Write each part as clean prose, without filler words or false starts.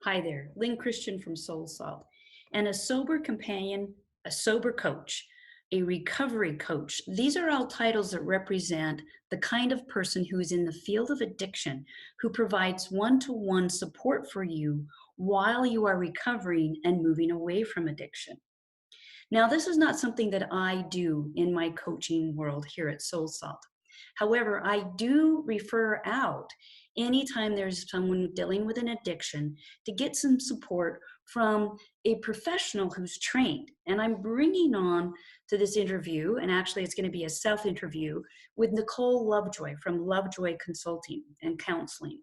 Hi there, Lynn Christian from Soul Salt, and a sober companion, a sober coach, a recovery coach. These are all titles that represent the kind of person who is in the field of addiction, who provides one-to-one support for you while you are recovering and moving away from addiction. Now, this is not something that I do in my coaching world here at Soul Salt. However, I do refer out anytime there's someone dealing with an addiction to get some support from a professional who's trained. And I'm bringing on to this interview, and actually it's going to be a self interview with Nicole Lovejoy from Lovejoy Consulting and Counseling.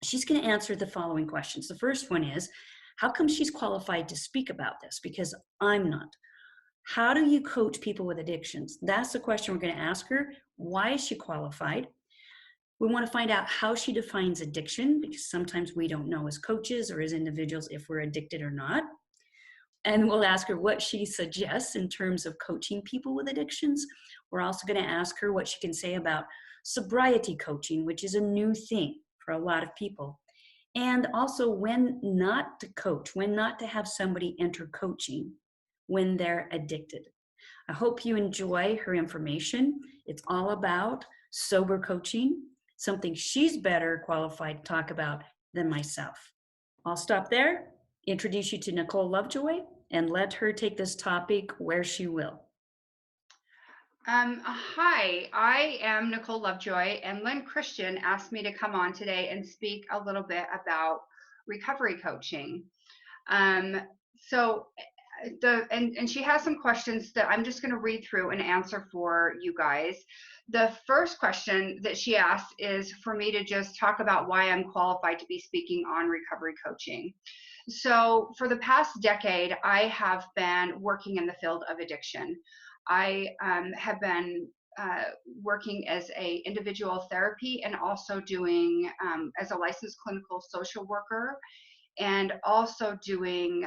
She's going to answer the following questions. The first one is, how come she's qualified to speak about this? Because I'm not. How do you coach people with addictions? That's the question we're going to ask her. Why is she qualified? We want to find out how she defines addiction, because sometimes we don't know as coaches or as individuals if we're addicted or not. And we'll ask her what she suggests in terms of coaching people with addictions. We're also going to ask her what she can say about sobriety coaching, which is a new thing for a lot of people. And also when not to coach, when not to have somebody enter coaching when they're addicted. I hope you enjoy her information. It's all about sober coaching, something she's better qualified to talk about than myself. I'll stop there, introduce you to Nicole Lovejoy, and let her take this topic where she will. Hi, I am Nicole Lovejoy, and Lynn Christian asked me to come on today and speak a little bit about recovery coaching. And she has some questions that I'm just going to read through and answer for you guys. The first question that she asked is for me to just talk about why I'm qualified to be speaking on recovery coaching. So for the past decade, I have been working in the field of addiction. I have been working as a individual therapy and also doing as a licensed clinical social worker, and also doing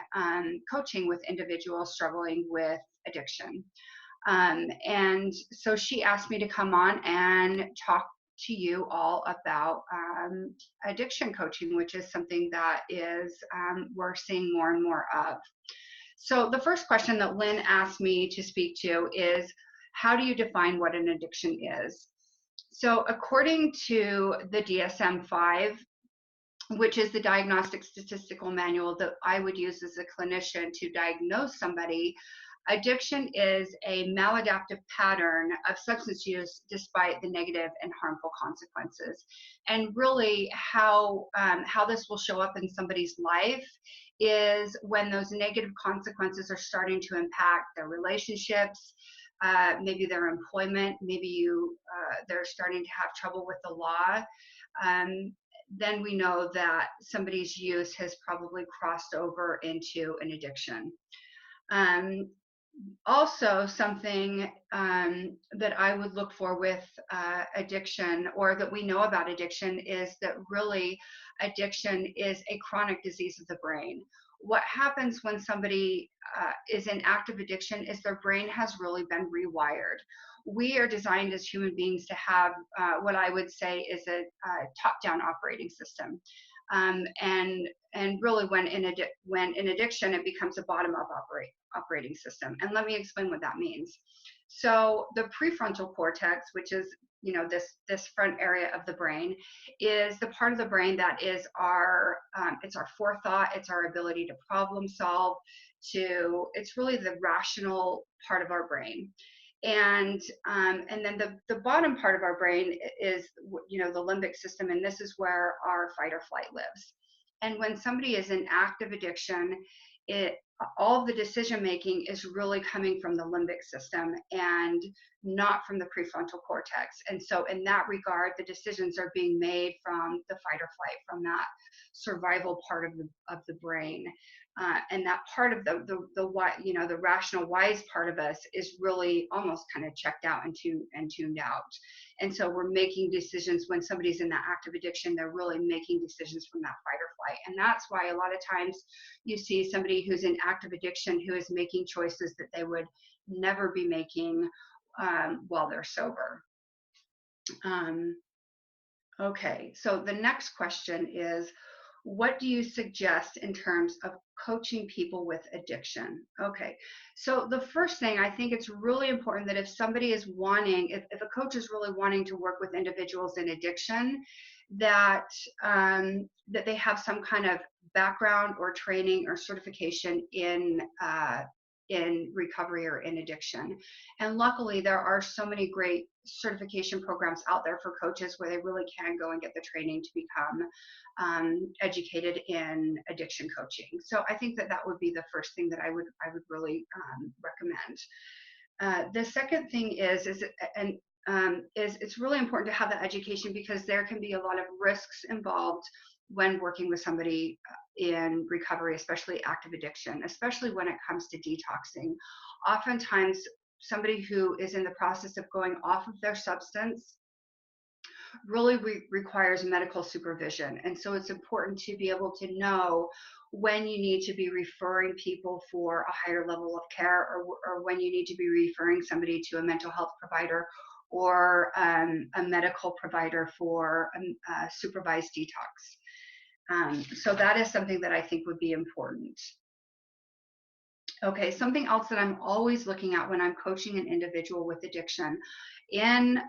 coaching with individuals struggling with addiction. And so she asked me to come on and talk to you all about addiction coaching, which is something that is we're seeing more and more of. So the first question that Lynn asked me to speak to is, how do you define what an addiction is? So according to the DSM-5, which is the Diagnostic Statistical Manual that I would use as a clinician to diagnose somebody, addiction is a maladaptive pattern of substance use despite the negative and harmful consequences. And really how this will show up in somebody's life is when those negative consequences are starting to impact their relationships, maybe their employment, maybe they're starting to have trouble with the law. Then we know that somebody's use has probably crossed over into an addiction. Also, something that I would look for with addiction, or that we know about addiction, is that really addiction is a chronic disease of the brain. What happens when somebody is in active addiction is their brain has really been rewired. We are designed as human beings to have what I would say is a top-down operating system. And really when in addiction, it becomes a bottom-up operating system. And let me explain what that means. So the prefrontal cortex, which is this front area of the brain, is the part of the brain that is it's our forethought, it's our ability to problem solve, it's really the rational part of our brain. And then the bottom part of our brain is the limbic system, and this is where our fight or flight lives. And when somebody is in active addiction, all of the decision making is really coming from the limbic system and not from the prefrontal cortex. And so in that regard, the decisions are being made from the fight or flight, from that survival part of the brain. And that part of the rational wise part of us is really almost kind of checked out and tuned out. And so we're making decisions when somebody's in that active addiction, they're really making decisions from that fight or flight. And that's why a lot of times you see somebody who's in active addiction who is making choices that they would never be making while they're sober. Okay, so the next question is, what do you suggest in terms of coaching people with addiction? Okay, so the first thing, I think it's really important that if somebody is wanting, if a coach is really wanting to work with individuals in addiction, that that they have some kind of background or training or certification in recovery or in addiction. And luckily, there are so many great certification programs out there for coaches where they really can go and get the training to become educated in addiction coaching. So I think that that would be the first thing that I would really recommend. The second thing is it's really important to have that education, because there can be a lot of risks involved when working with somebody in recovery, especially active addiction, especially when it comes to detoxing. Oftentimes, somebody who is in the process of going off of their substance really requires medical supervision. And so it's important to be able to know when you need to be referring people for a higher level of care, or when you need to be referring somebody to a mental health provider or a medical provider for a supervised detox. So that is something that I think would be important. Okay, something else that I'm always looking at when I'm coaching an individual with addiction, in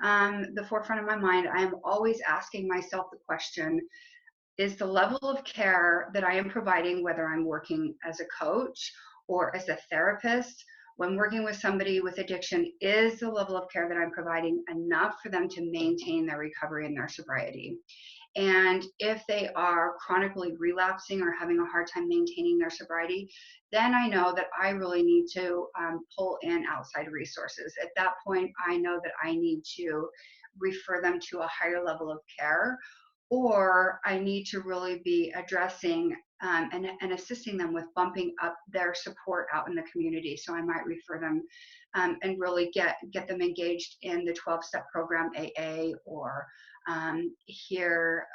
the forefront of my mind, I am always asking myself the question, is the level of care that I am providing, whether I'm working as a coach or as a therapist, when working with somebody with addiction, is the level of care that I'm providing enough for them to maintain their recovery and their sobriety? And if they are chronically relapsing or having a hard time maintaining their sobriety, then I know that I really need to pull in outside resources. At that point, I know that I need to refer them to a higher level of care, or I need to really be addressing and assisting them with bumping up their support out in the community. So I might refer them and really get them engaged in the 12-step program, AA, or here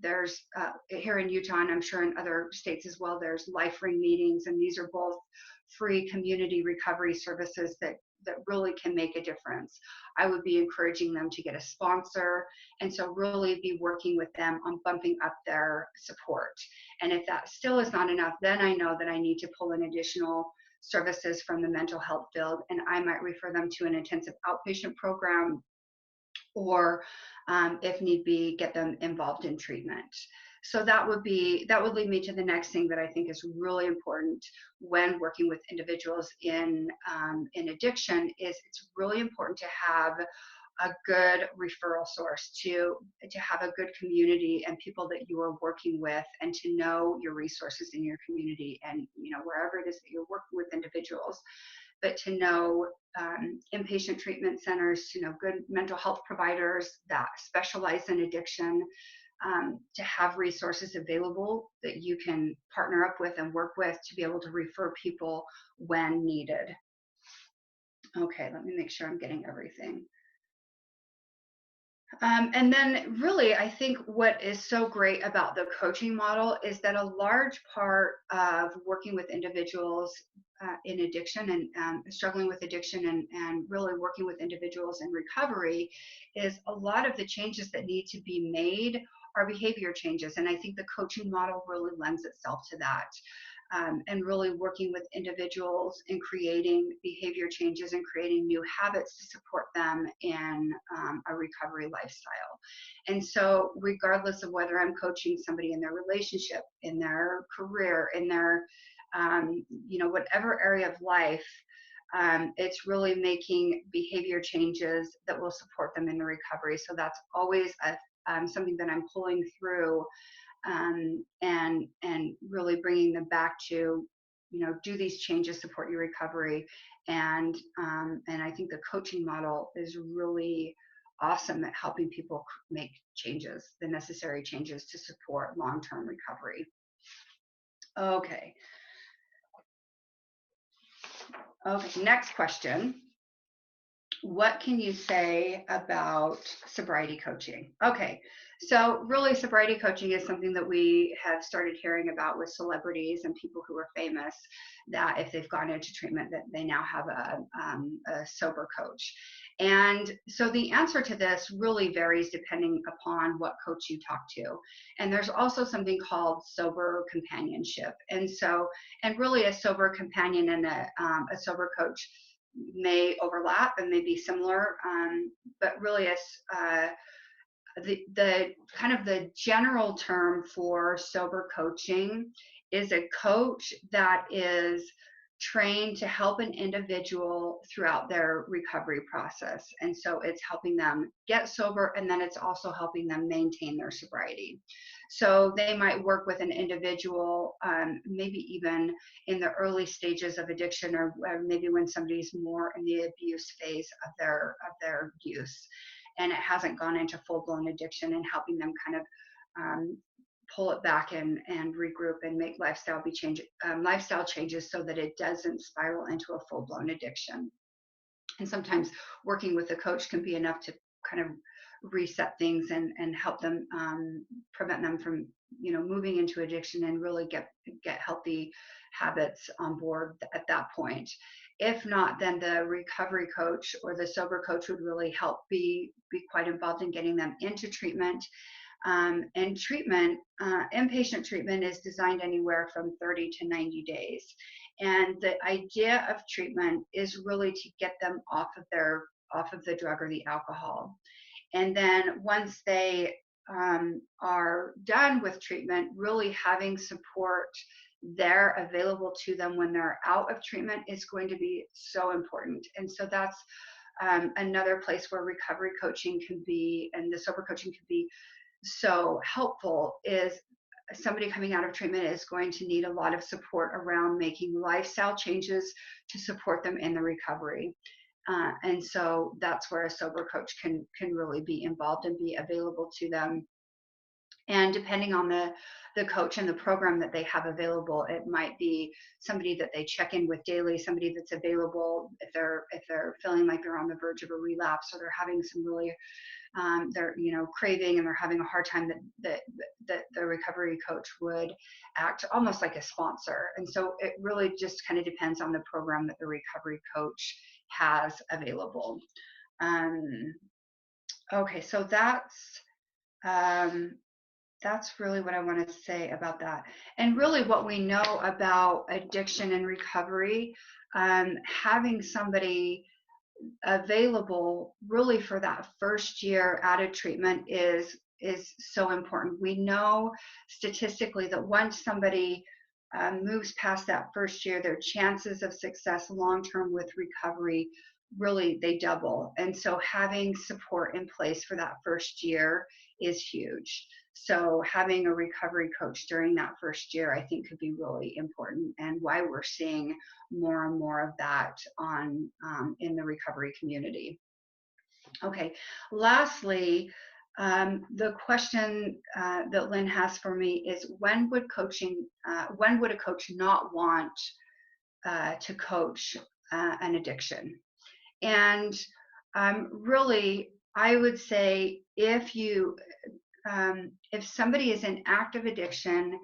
there's here in Utah, and I'm sure in other states as well, there's Life Ring meetings, and these are both free community recovery services that really can make a difference. I would be encouraging them to get a sponsor, and so really be working with them on bumping up their support. And if that still is not enough, then I know that I need to pull in additional services from the mental health field, and I might refer them to an intensive outpatient program, or if need be, get them involved in treatment. So that would lead me to the next thing that I think is really important when working with individuals in addiction, is it's really important to have a good referral source, to have a good community and people that you are working with, and to know your resources in your community, and wherever it is that you're working with individuals, but to know inpatient treatment centers, to know good mental health providers that specialize in addiction, to have resources available that you can partner up with and work with to be able to refer people when needed. Okay, let me make sure I'm getting everything. And then really, I think what is so great about the coaching model is that a large part of working with individuals in addiction and struggling with addiction, and really working with individuals in recovery, is a lot of the changes that need to be made are behavior changes. And I think the coaching model really lends itself to that. And really working with individuals and creating behavior changes and creating new habits to support them in a recovery lifestyle. And so regardless of whether I'm coaching somebody in their relationship, in their career, in their whatever area of life, it's really making behavior changes that will support them in the recovery. So that's always something that I'm pulling through, and really bringing them back to, do these changes support your recovery? And I think the coaching model is really awesome at helping people make changes, the necessary changes to support long-term recovery. Okay. Okay, next question. What can you say about sobriety coaching? Okay, So really, sobriety coaching is something that we have started hearing about with celebrities and people who are famous, that if they've gone into treatment, that they now have a sober coach. And so the answer to this really varies depending upon what coach you talk to. And there's also something called sober companionship. And really a sober companion and a sober coach may overlap and may be similar, but really the kind of the general term for sober coaching is a coach that is trained to help an individual throughout their recovery process. And so it's helping them get sober, and then it's also helping them maintain their sobriety. So they might work with an individual, maybe even in the early stages of addiction, or maybe when somebody's more in the abuse phase of their use, and it hasn't gone into full-blown addiction, and helping them kind of pull it back and regroup and make lifestyle changes so that it doesn't spiral into a full-blown addiction. And sometimes working with a coach can be enough to kind of reset things and help them, prevent them from moving into addiction, and really get healthy habits on board at that point. If not, then the recovery coach or the sober coach would really help be quite involved in getting them into treatment. And treatment, inpatient treatment, is designed anywhere from 30 to 90 days. And the idea of treatment is really to get them off of the drug or the alcohol. And then once they are done with treatment, really having support there available to them when they're out of treatment is going to be so important. And so that's another place where recovery coaching can be, and the sober coaching can be so helpful. Is somebody coming out of treatment is going to need a lot of support around making lifestyle changes to support them in the recovery. And so that's where a sober coach can really be involved and be available to them. And depending on the coach and the program that they have available, it might be somebody that they check in with daily, somebody that's available if they're feeling like they're on the verge of a relapse, or they're having some really they're craving and they're having a hard time, that the recovery coach would act almost like a sponsor. And so it really just kind of depends on the program that the recovery coach has available. Okay, so that's really what I want to say about that. And really what we know about addiction and recovery, having somebody available really for that first year out of treatment is so important. We know statistically that once somebody moves past that first year, their chances of success long term with recovery, really, they double. And so having support in place for that first year is huge. So having a recovery coach during that first year, I think, could be really important, and why we're seeing more and more of that in the recovery community. Okay, lastly, the question that Lynn has for me is, when would a coach not want to coach an addiction? And really, I would say if somebody is in active addiction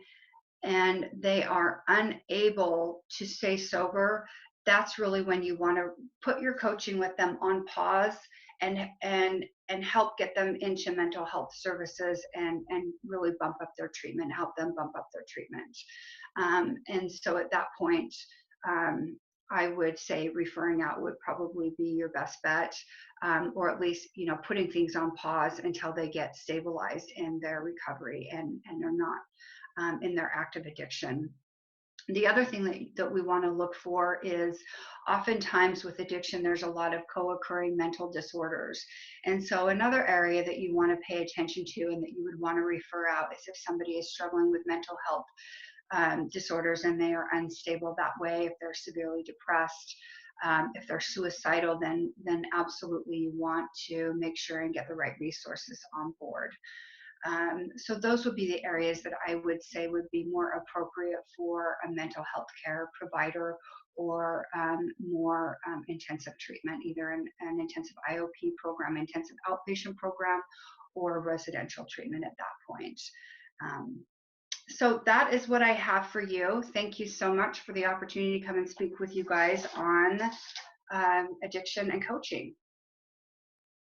and they are unable to stay sober, that's really when you want to put your coaching with them on pause, and help get them into mental health services, and really bump up their treatment, help them bump up their treatment. And so at that point, I would say referring out would probably be your best bet, or at least putting things on pause until they get stabilized in their recovery and are not in their active addiction. The other thing that we want to look for is, oftentimes with addiction, there's a lot of co-occurring mental disorders. And so another area that you want to pay attention to, and that you would want to refer out, is if somebody is struggling with mental health disorders and they are unstable that way, if they're severely depressed, if they're suicidal, then absolutely you want to make sure and get the right resources on board. So those would be the areas that I would say would be more appropriate for a mental health care provider, or more intensive treatment, either an intensive IOP program, intensive outpatient program, or residential treatment at that point. So that is what I have for you. Thank you so much for the opportunity to come and speak with you guys on addiction and coaching.